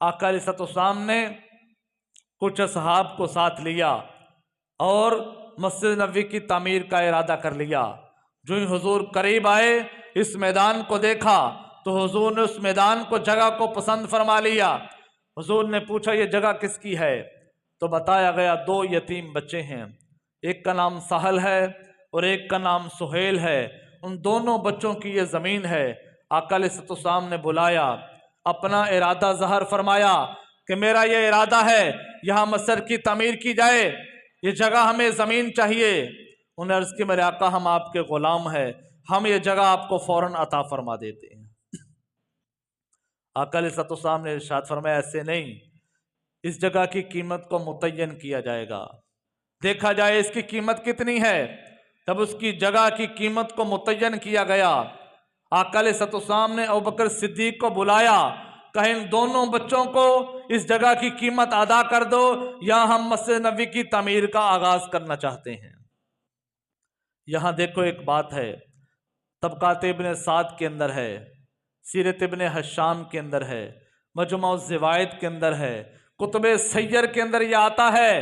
आका अलैहिस्सलाम ने कुछ असहाब को साथ लिया और मस्जिद नबवी की तामीर का इरादा कर लिया। जो ही हुजूर करीब आए, इस मैदान को देखा तो हुजूर ने उस मैदान को, जगह को पसंद फरमा लिया। हुजूर ने पूछा ये जगह किसकी है? तो बताया गया 2 यतीम बच्चे हैं, एक का नाम साहल है और एक का नाम सुहेल है। उन दोनों बच्चों की ये ज़मीन है। आका अलैहिस्सलाम ने बुलाया, अपना इरादा ज़हर फरमाया कि मेरा ये इरादा है यहाँ मस्जिद की तामीर की जाए, ये जगह हमें ज़मीन चाहिए। उन्हें अर्ज़ की मेरे आका हम आपके ग़ुलाम हैं, हम ये जगह आपको फ़ौरन अता फरमा देते हैं। आका अलैहिस्सलाम ने इरशाद फरमाया ऐसे नहीं, इस जगह की कीमत को मुतय्यन किया जाएगा, देखा जाए इसकी कीमत कितनी है। तब उसकी जगह की कीमत को मुतय्यन किया गया। आका अलैहिस्सलाम ने अबू बकर सिद्दीक को बुलाया, कहा इन दोनों बच्चों को इस जगह की कीमत अदा कर दो या हम मस्जिद नबी की तामीर का आगाज करना चाहते हैं। यहां देखो एक बात है, तबकात इब्ने साद के अंदर है, सीरत इब्ने हशाम के अंदर है, मजमू ज़वाइद के अंदर है, कुतुब सैयर के अंदर यह आता है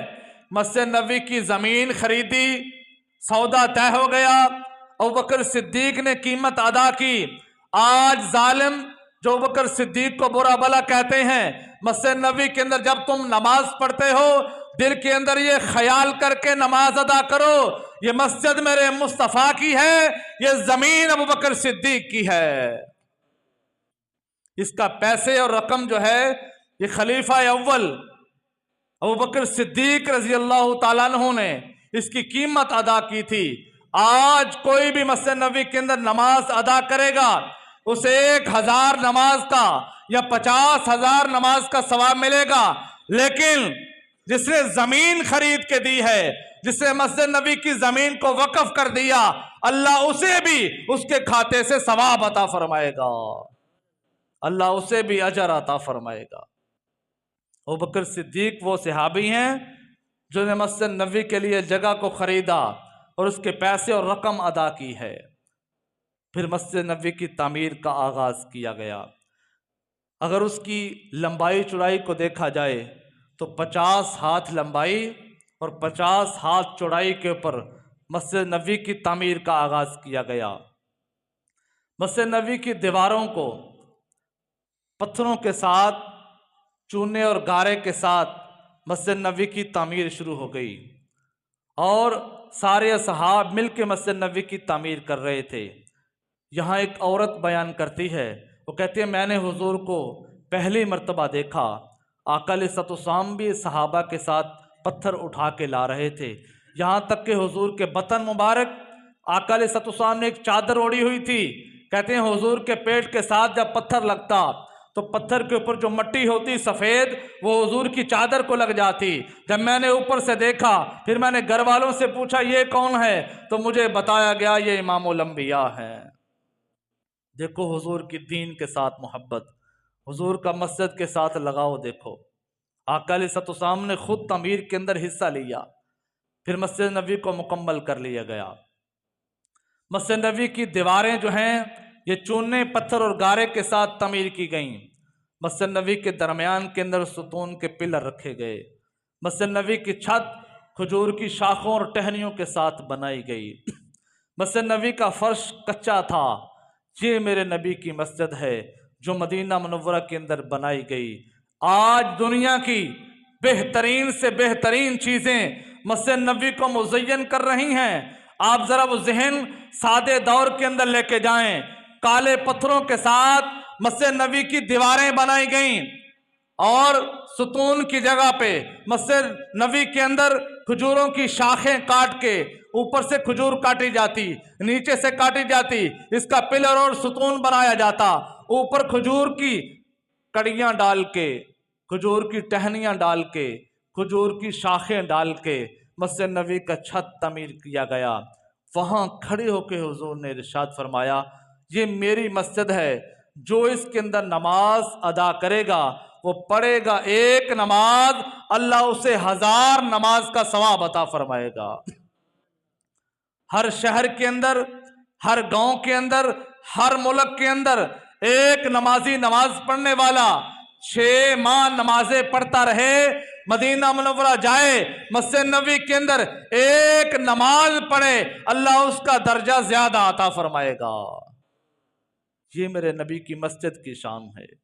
मस्जिद नबी की जमीन खरीदी, सौदा तय हो गया, अबू बकर सिद्दीक ने कीमत अदा की। आज जालिम जो अबू बकर सिद्दीक को बुरा भला कहते हैं, मस्जिद नबी के अंदर जब तुम नमाज पढ़ते हो दिल के अंदर ये ख्याल करके नमाज अदा करो, ये मस्जिद मेरे मुस्तफ़ा की है, ये जमीन अबू बकर सिद्दीक की है। इसका पैसे और रकम जो है ये खलीफा अव्वल अबू बकर सिद्दीक रजी अल्लाह ताला अन्हु ने इसकी कीमत अदा की थी। आज कोई भी मस्जिद नबी के अंदर नमाज अदा करेगा उसे 1000 नमाज का या 50,000 नमाज का सवाब मिलेगा, लेकिन जिसने जमीन खरीद के दी है, जिसने मस्जिद नबी की जमीन को वक्फ कर दिया, अल्लाह उसे भी उसके खाते से सवाब अता फरमाएगा, अल्लाह उसे भी अजर अता फरमाएगा। अबू बकर सिद्दीक वो सहाबी हैं जिन्होंने मस्जिद नबी के लिए जगह को खरीदा और उसके पैसे और रकम अदा की है। फिर मस्जिद नबी की तामीर का आगाज किया गया। अगर उसकी लंबाई चौड़ाई को देखा जाए तो 50 हाथ लंबाई और 50 हाथ चौड़ाई के ऊपर मस्जिद नबी की तामीर का आगाज किया गया। मस्जिद नबी की दीवारों को पत्थरों के साथ, चूने और गारे के साथ मस्जिद नबी की तामीर शुरू हो गई और सारे असहाब मिल के मस्जिद नबी की तामीर कर रहे थे। यहाँ एक औरत बयान करती है, वो कहती है मैंने हुजूर को पहली मर्तबा देखा, आका अलैहिस्सलाम भी सहाबा के साथ पत्थर उठा के ला रहे थे, यहाँ तक कि हुजूर के बतन मुबारक आका अलैहिस्सलाम ने एक चादर ओढ़ी हुई थी। कहते हैं हुजूर के पेट के साथ जब पत्थर लगता तो पत्थर के ऊपर जो मट्टी होती सफ़ेद वो हुजूर की चादर को लग जाती। जब मैंने ऊपर से देखा फिर मैंने घर वालों से पूछा ये कौन है, तो मुझे बताया गया ये इमामुल अंबिया है। देखो हुजूर की दीन के साथ मोहब्बत, हुजूर का मस्जिद के साथ लगाव देखो। आका अलैहिस्सलाम ने खुद तमीर के अंदर हिस्सा लिया, फिर मस्जिद नबी को मुकम्मल कर लिया गया। मस्जिद नबी की दीवारें जो हैं ये चूने, पत्थर और गारे के साथ तमीर की गईं। मस्जिद नबी के दरमियान के अंदर सुतून के पिलर रखे गए। मस्जिद नबी की छत खजूर की शाखों और टहनियों के साथ बनाई गई। मस्जिद नबी का फर्श कच्चा था। ये मेरे नबी की मस्जिद है जो मदीना मुनव्वरा के अंदर बनाई गई। आज दुनिया की बेहतरीन से बेहतरीन चीज़ें मस्जिद नबी को मुज़य्यन कर रही हैं। आप ज़रा वो जहन सादे दौर के अंदर लेके जाएं, काले पत्थरों के साथ मस्जिद नबी की दीवारें बनाई गईं और सुतून की जगह पे मस्जिद नबी के अंदर खजूरों की शाखें काट के ऊपर से खजूर काटी जाती, नीचे से काटी जाती, इसका पिलर और सुतून बनाया जाता, ऊपर खजूर की कड़ियां डाल के, खजूर की टहनियां डाल के, खजूर की शाखें डाल के मस्जिद नबी का छत तमीर किया गया। वहां खड़े होकर हुजूर ने इरशाद फरमाया ये मेरी मस्जिद है, जो इसके अंदर नमाज अदा करेगा वो पढ़ेगा एक नमाज, अल्लाह उसे 1000 नमाज का सवाब अता फरमाएगा। हर शहर के अंदर, हर गांव के अंदर, हर मुल्क के अंदर एक नमाजी नमाज पढ़ने वाला 6 माह नमाजें पढ़ता रहे, मदीना मुनव्वरा जाए, मस्जिद नबी के अंदर एक नमाज पढ़े, अल्लाह उसका दर्जा ज्यादा अता फरमाएगा। ये मेरे नबी की मस्जिद की शान है।